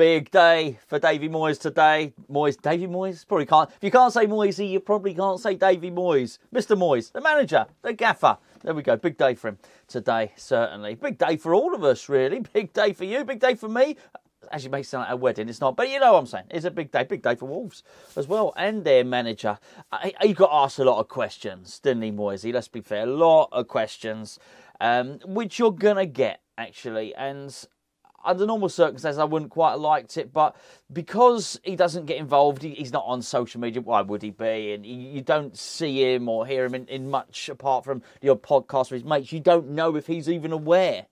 Big day for Davy Moyes today. Davy Moyes? Probably can't. If you can't say Moyesy, you probably can't say Davy Moyes. Mr. Moyes, the manager, the gaffer. There we go. Big day for him today, certainly. Big day for all of us, really. Big day for you. Big day for me. As you may sound like a wedding, it's not. But you know what I'm saying. It's a big day. Big day for Wolves as well. And their manager. He got asked a lot of questions, didn't he, Moyesy? Let's be fair. A lot of questions, which you're going to get, actually. And under normal circumstances, I wouldn't quite have liked it, but because he doesn't get involved, he's not on social media, why would he be? And you don't see him or hear him in much apart from your podcast with his mates. You don't know if he's even aware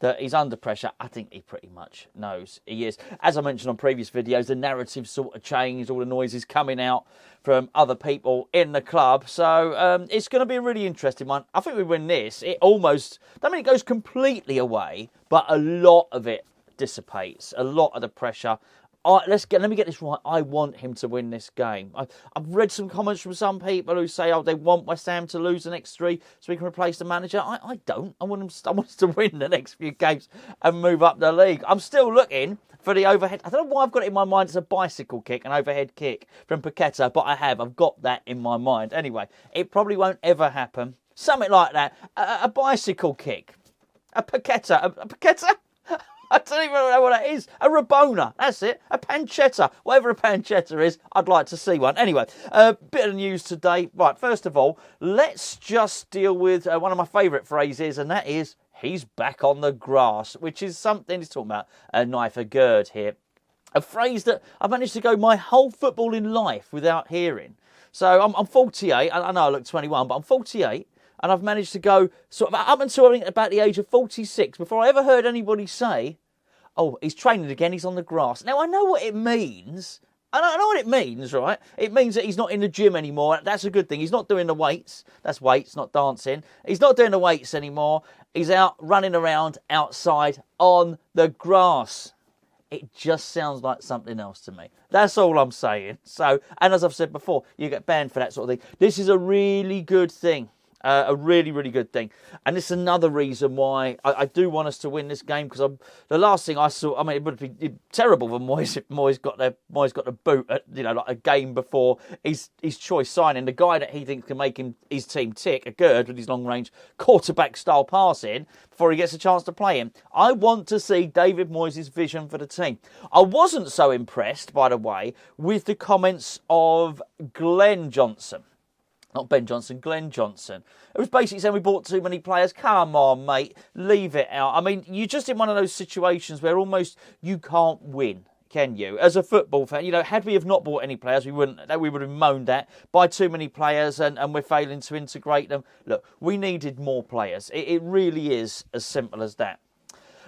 that he's under pressure. I think he pretty much knows he is. As I mentioned on previous videos, the narrative sort of changed, all the noises coming out from other people in the club. So it's going to be a really interesting one. I think we win this. It almost, I mean, it goes completely away, but a lot of it dissipates. A lot of the pressure. Let me get this right. I want him to win this game. I've read some comments from some people who say, they want West Ham to lose the next 3 so we can replace the manager. I don't. I want us to win the next few games and move up the league. I'm still looking for the overhead. I don't know why I've got it in my mind. It's a bicycle kick, an overhead kick from Pochettino, but I've got that in my mind. Anyway, it probably won't ever happen. Something like that. A bicycle kick. A Pochettino. I don't even know what that is. A Rabona, that's it. A pancetta. Whatever a pancetta is, I'd like to see one. Anyway, bit of news today. Right, first of all, let's just deal with one of my favourite phrases, and that is, he's back on the grass, which is something, he's talking about a knife, a gird here. A phrase that I've managed to go my whole footballing life without hearing. So I'm 48. I know I look 21, but I'm 48. And I've managed to go sort of up until I think about the age of 46 before I ever heard anybody say, he's training again, he's on the grass. Now, I know what it means. I know what it means, right? It means that he's not in the gym anymore. That's a good thing. He's not doing the weights. That's weights, not dancing. He's not doing the weights anymore. He's out running around outside on the grass. It just sounds like something else to me. That's all I'm saying. So, and as I've said before, you get banned for that sort of thing. This is a really good thing. A really, really good thing. And this is another reason why I do want us to win this game, because the last thing I saw, I mean, it would be terrible for Moyes if Moyes got the boot at, like a game before his choice signing. The guy that he thinks can make his team tick, a Gerd with his long-range quarterback-style passing, before he gets a chance to play him. I want to see David Moyes' vision for the team. I wasn't so impressed, by the way, with the comments of Glenn Johnson. Not Ben Johnson, Glenn Johnson. It was basically saying we bought too many players. Come on, mate, leave it out. I mean, you're just in one of those situations where almost you can't win, can you? As a football fan, had we have not bought any players, we would have moaned at, buy too many players and we're failing to integrate them. Look, we needed more players. It really is as simple as that.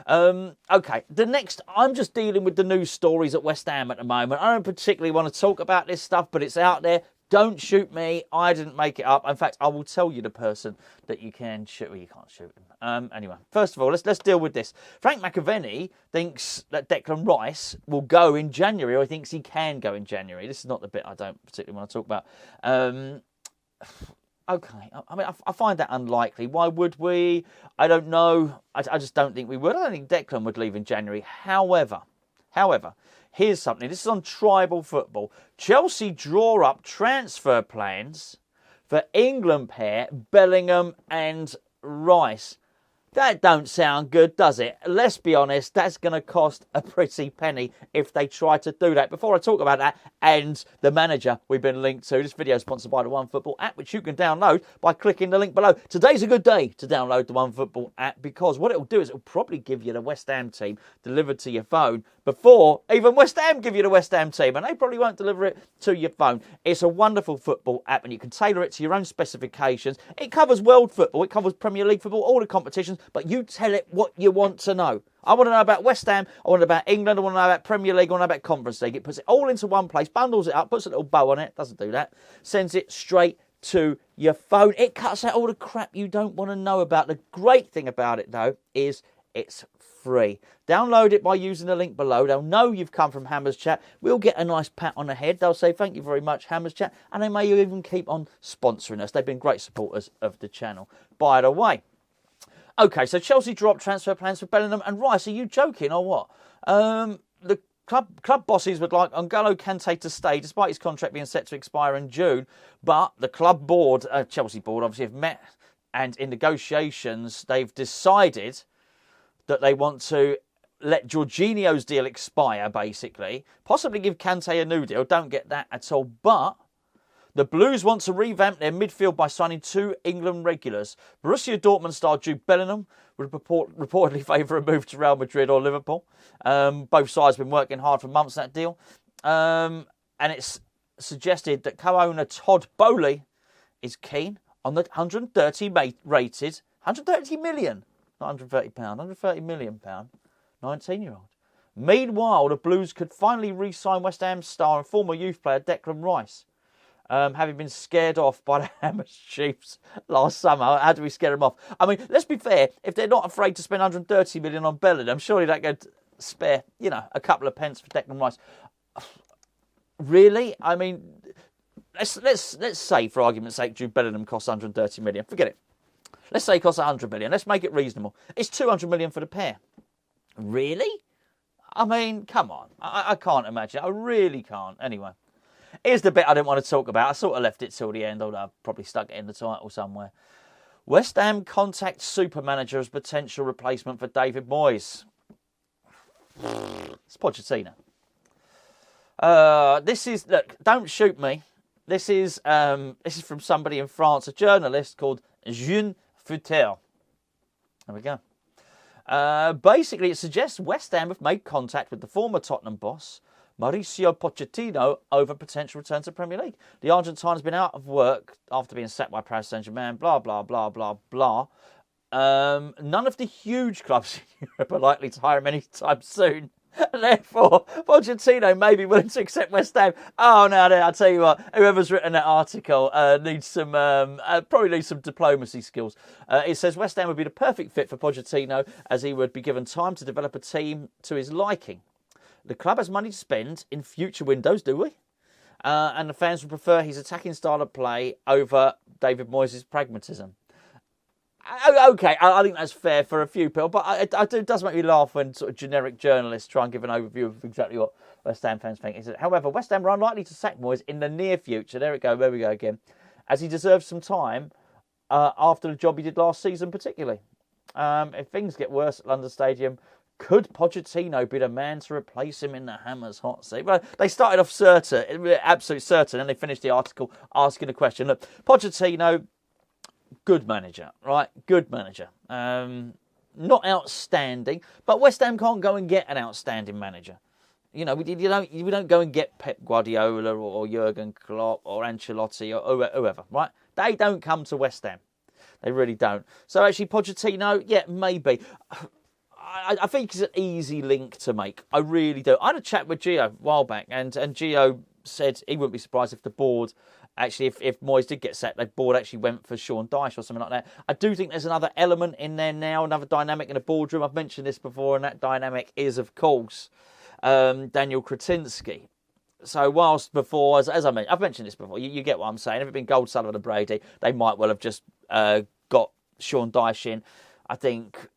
Okay, the next, I'm just dealing with the news stories at West Ham at the moment. I don't particularly want to talk about this stuff, but it's out there. Don't shoot me. I didn't make it up. In fact, I will tell you the person that you can shoot. Well, you can't shoot him. Anyway, first of all, let's deal with this. Frank McAvenny thinks that Declan Rice will go in January, or he thinks he can go in January. This is not the bit I don't particularly want to talk about. Okay, I mean, I find that unlikely. Why would we? I don't know. I just don't think we would. I don't think Declan would leave in January. However, here's something. This is on Tribal Football. Chelsea draw up transfer plans for England pair Bellingham and Rice. That don't sound good, does it? Let's be honest, that's going to cost a pretty penny if they try to do that. Before I talk about that and the manager we've been linked to, this video is sponsored by the OneFootball app, which you can download by clicking the link below. Today's a good day to download the OneFootball app, because what it'll do is it'll probably give you the West Ham team delivered to your phone before even West Ham give you the West Ham team, and they probably won't deliver it to your phone. It's a wonderful football app, and you can tailor it to your own specifications. It covers world football, it covers Premier League football, all the competitions, but you tell it what you want to know. I want to know about West Ham, I want to know about England, I want to know about Premier League, I want to know about Conference League. It puts it all into one place, bundles it up, puts a little bow on it, doesn't do that, sends it straight to your phone. It cuts out all the crap you don't want to know about. The great thing about it, though, is it's free. Download it by using the link below. They'll know you've come from Hammers Chat. We'll get a nice pat on the head. They'll say, thank you very much, Hammers Chat. And they may even keep on sponsoring us. They've been great supporters of the channel, by the way. Okay, so Chelsea dropped transfer plans for Bellingham and Rice. Are you joking or what? The club bosses would like N'Golo Kante to stay, despite his contract being set to expire in June. But the club board, Chelsea board, obviously have met, and in negotiations, they've decided that they want to let Jorginho's deal expire, basically. Possibly give Kante a new deal. Don't get that at all. But the Blues want to revamp their midfield by signing 2 England regulars. Borussia Dortmund star Jude Bellingham would reportedly favour a move to Real Madrid or Liverpool. Both sides have been working hard for months on that deal. And it's suggested that co-owner Todd Bowley is keen on the 130 rated, 130 million, not £130, £130 million, 19-year-old. Meanwhile, the Blues could finally re-sign West Ham star and former youth player Declan Rice. Having been scared off by the Hammers Chiefs last summer. How do we scare them off? I mean, let's be fair. If they're not afraid to spend 130 million on Bellingham, surely that could spare, a couple of pence for Declan Rice. Really? I mean, let's say, for argument's sake, Jude Bellingham costs 130 million. Forget it. Let's say it costs 100 million. Let's make it reasonable. It's 200 million for the pair. Really? I mean, come on. I can't imagine. I really can't. Anyway. Here's the bit I didn't want to talk about. I sort of left it till the end, although I've probably stuck it in the title somewhere. West Ham contacts super manager as potential replacement for David Moyes. It's Pochettino. Look, don't shoot me. This is from somebody in France, a journalist called Jean Futel. There we go. Basically, it suggests West Ham have made contact with the former Tottenham boss, Mauricio Pochettino, over potential return to Premier League. The Argentine has been out of work after being sacked by Paris Saint-Germain, blah, blah, blah, blah, blah. None of the huge clubs in Europe are likely to hire him anytime soon. Therefore, Pochettino may be willing to accept West Ham. Oh, no, I'll tell you what, whoever's written that article needs probably needs some diplomacy skills. It says West Ham would be the perfect fit for Pochettino, as he would be given time to develop a team to his liking. The club has money to spend in future windows, do we? And the fans would prefer his attacking style of play over David Moyes' pragmatism. Okay, I think that's fair for a few people, but it does make me laugh when sort of generic journalists try and give an overview of exactly what West Ham fans think. However, West Ham are unlikely to sack Moyes in the near future. There we go again. As he deserves some time after the job he did last season, particularly. If things get worse at London Stadium, could Pochettino be the man to replace him in the Hammers hot seat? Well, they started off certain, absolutely certain, and they finished the article asking a question. Look, Pochettino, good manager, right? Good manager. Not outstanding, but West Ham can't go and get an outstanding manager. We don't go and get Pep Guardiola or Jurgen Klopp or Ancelotti or whoever, right? They don't come to West Ham. They really don't. So actually, Pochettino, yeah, maybe. I think it's an easy link to make. I really do. I had a chat with Gio a while back, and Gio said he wouldn't be surprised if the board, actually, if Moyes did get sacked, the board actually went for Sean Dyche or something like that. I do think there's another element in there now, another dynamic in the boardroom. I've mentioned this before, and that dynamic is, of course, Daniel Kretinsky. So whilst before, as I mentioned, I've mentioned this before, you get what I'm saying. If it had been Gold, Sullivan and Brady, they might well have just got Sean Dyche in. I think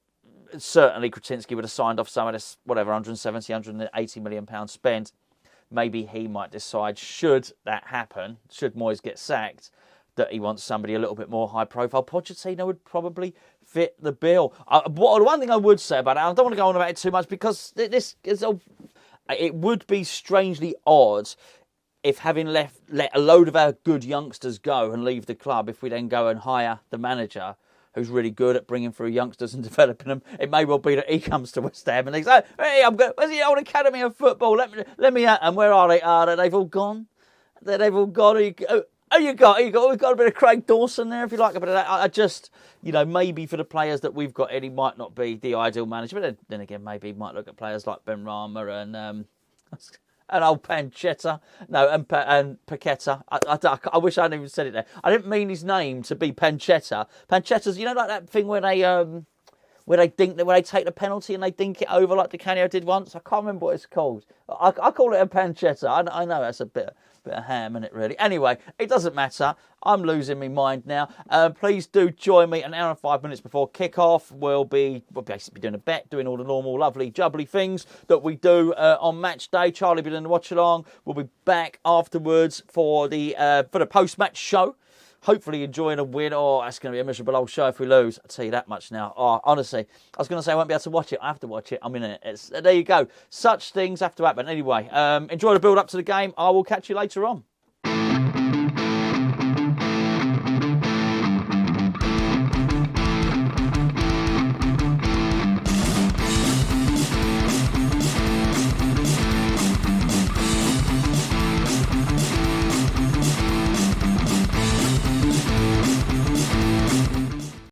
certainly Kretinsky would have signed off some of this, 170, 180 million pounds spent. Maybe he might decide, should that happen, should Moyes get sacked, that he wants somebody a little bit more high profile. Pochettino would probably fit the bill. One thing I would say about it, I don't want to go on about it too much, because it would be strangely odd if, having let a load of our good youngsters go and leave the club, if we then go and hire the manager who's really good at bringing through youngsters and developing them. It may well be that he comes to West Ham and he's like, hey, where's the old Academy of Football? Let me and where are they? They've all gone. They've all gone. We've got a bit of Craig Dawson there, if you like. But I just, maybe for the players that we've got in, he might not be the ideal manager. But then again, maybe he might look at players like Ben Rama and old Pancetta. No, and Paqueta. I wish I hadn't even said it there. I didn't mean his name to be Pancetta. Pancetta's, like that thing where they take the penalty and they dink it over like Di Canio did once. I can't remember what it's called. I call it a Pancetta. I know that's a bit Bit of ham in it, really. Anyway, it doesn't matter. I'm losing my mind now. Please do join me an hour and 5 minutes before kick-off. We'll basically be doing a bet, doing all the normal lovely jubbly things that we do on match day. Charlie will be doing the watch-along. We'll be back afterwards for the post-match show. Hopefully enjoying a win. Oh, that's going to be a miserable old show if we lose. I'll tell you that much now. Oh, honestly, I was going to say I won't be able to watch it. I have to watch it. I'm in it. There you go. Such things have to happen. Anyway, enjoy the build-up to the game. I will catch you later on.